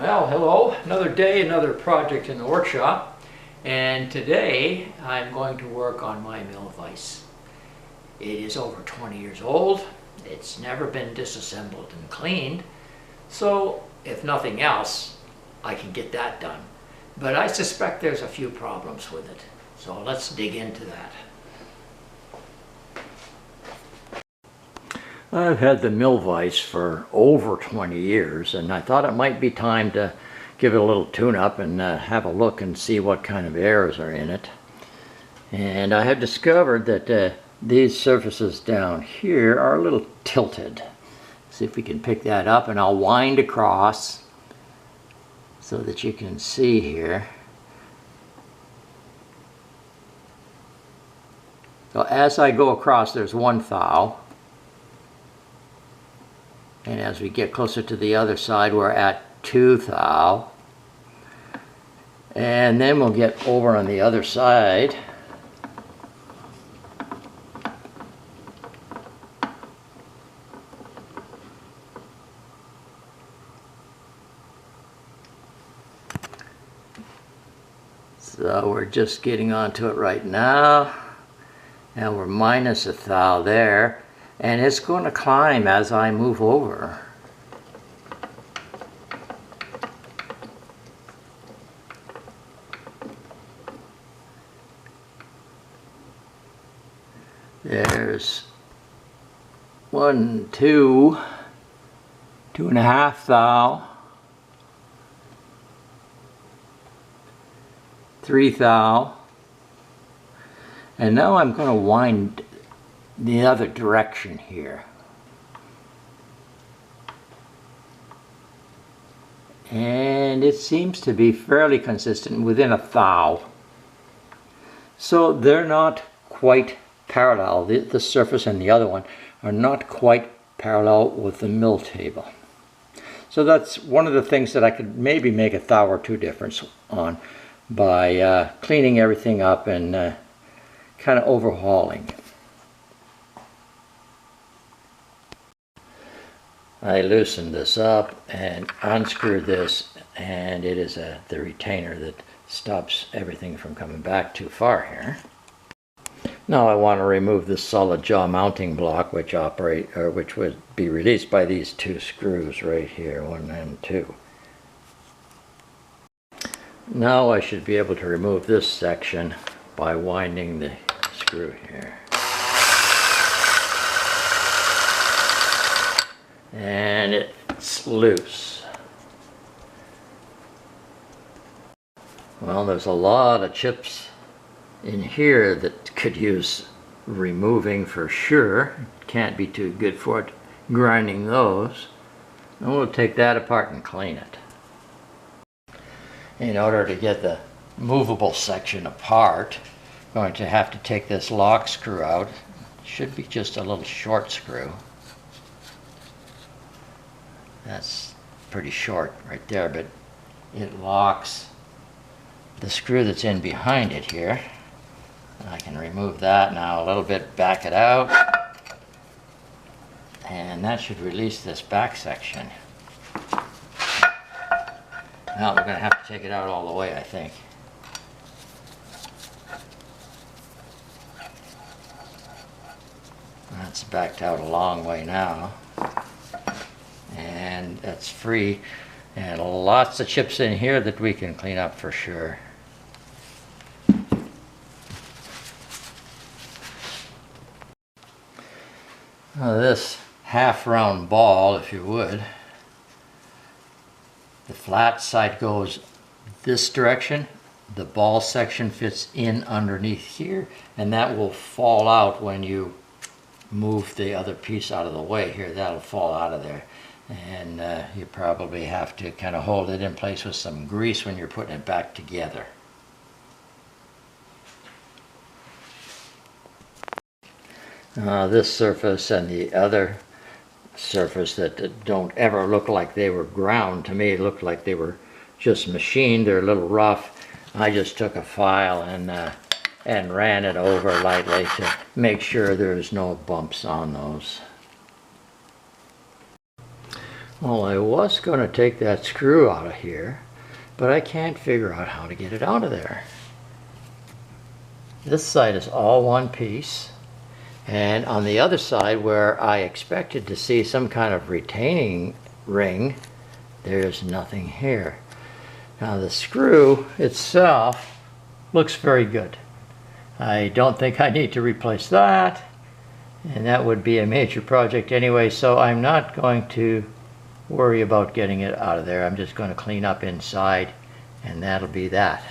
Well, hello. Another day, another project in the workshop. And today I'm going to work on my mill vise. It is over 20 years old. It's never been disassembled and cleaned. So if nothing else, I can get that done. But I suspect there's a few problems with it. So let's dig into that. I've had the mill vise for over 20 years, and I thought it might be time to give it a little tune-up and have a look and see what kind of errors are in it. And I have discovered that these surfaces down here are a little tilted. See if we can pick that up, and I'll wind across so that you can see here. So as I go across, there's one thou. And as we get closer to the other side, we're at 2 thou. And then we'll get over on the other side. So we're just getting onto it right now. And we're minus 1 thou there. And it's going to climb as I move over. There's 1, 2, 2.5 thou, 3 thou, and now I'm going to wind the other direction here. And it seems to be fairly consistent within 1 thou. So they're not quite parallel. The surface and the other one are not quite parallel with the mill table. So that's one of the things that I could maybe make 1 thou or 2 difference on by cleaning everything up and kind of overhauling. I loosened this up and unscrewed this, and it is the retainer that stops everything from coming back too far here. Now I want to remove this solid jaw mounting block which would be released by these 2 screws right here, 1 and 2. Now I should be able to remove this section by winding the screw here. And it's loose. Well, there's a lot of chips in here that could use removing for sure. Can't be too good for it grinding those. And we'll take that apart and clean it. In order to get the movable section apart, I'm going to have to take this lock screw out. It should be just a little short screw. That's pretty short right there, but it locks the screw that's in behind it here. I can remove that now a little bit, back it out, and that should release this back section. Now we're going to have to take it out all the way, I think. That's backed out a long way now. And that's free, and lots of chips in here that we can clean up for sure. Now this half round ball, if you would, the flat side goes this direction, the ball section fits in underneath here, and that will fall out when you move the other piece out of the way here. That'll fall out of there. And you probably have to kind of hold it in place with some grease when you're putting it back together. This surface and the other surface that don't ever look like they were ground, to me look like they were just machined. They're a little rough. I just took a file and ran it over lightly to make sure there's no bumps on those. Well, I was going to take that screw out of here, but I can't figure out how to get it out of there. This side is all one piece, and on the other side where I expected to see some kind of retaining ring, there's nothing here. Now the screw itself looks very good. I don't think I need to replace that, and that would be a major project anyway, so I'm not going to worry about getting it out of there. I'm just going to clean up inside, and that'll be that.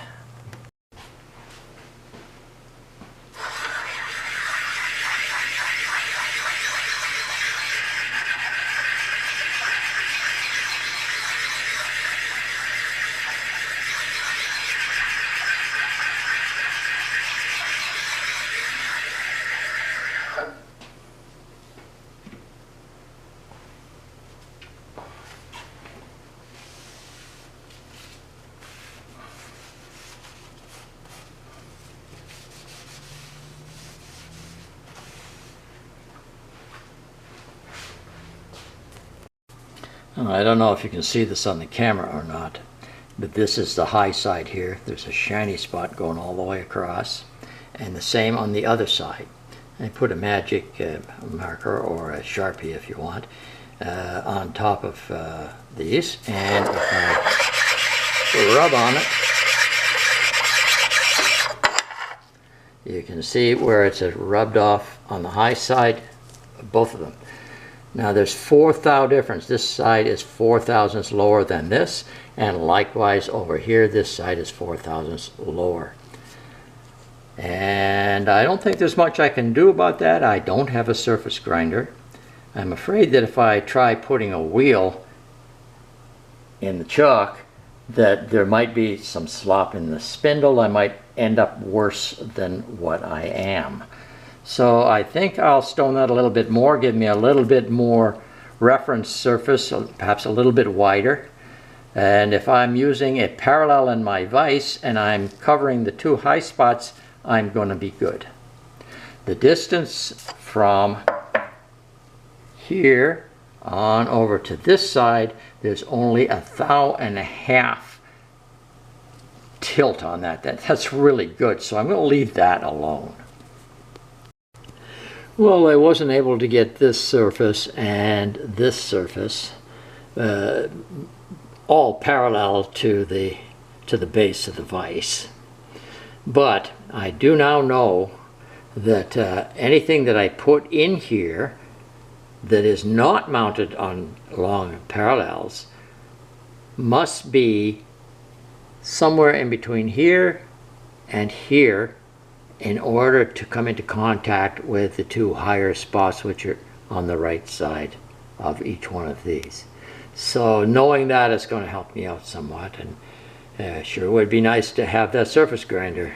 I don't know if you can see this on the camera or not, but this is the high side here. There's a shiny spot going all the way across, and the same on the other side. I put a magic marker or a Sharpie if you want on top of these, and if I rub on it, you can see where it's rubbed off on the high side, both of them. Now there's 4 thou difference. This side is 4 thousandths lower than this, and likewise over here this side is 4 thousandths lower. And I don't think there's much I can do about that. I don't have a surface grinder. I'm afraid that if I try putting a wheel in the chuck, that there might be some slop in the spindle. I might end up worse than what I am. So I think I'll stone that a little bit more, give me a little bit more reference surface, perhaps a little bit wider. And if I'm using a parallel in my vise and I'm covering the 2 high spots, I'm going to be good. The distance from here on over to this side, there's only 1.5 thou tilt on that. That's really good, so I'm going to leave that alone. Well, I wasn't able to get this surface and this surface all parallel to the base of the vise. But I do now know that anything that I put in here that is not mounted on long parallels must be somewhere in between here and here in order to come into contact with the 2 higher spots which are on the right side of each one of these. So knowing that is going to help me out somewhat, and sure would be nice to have that surface grinder.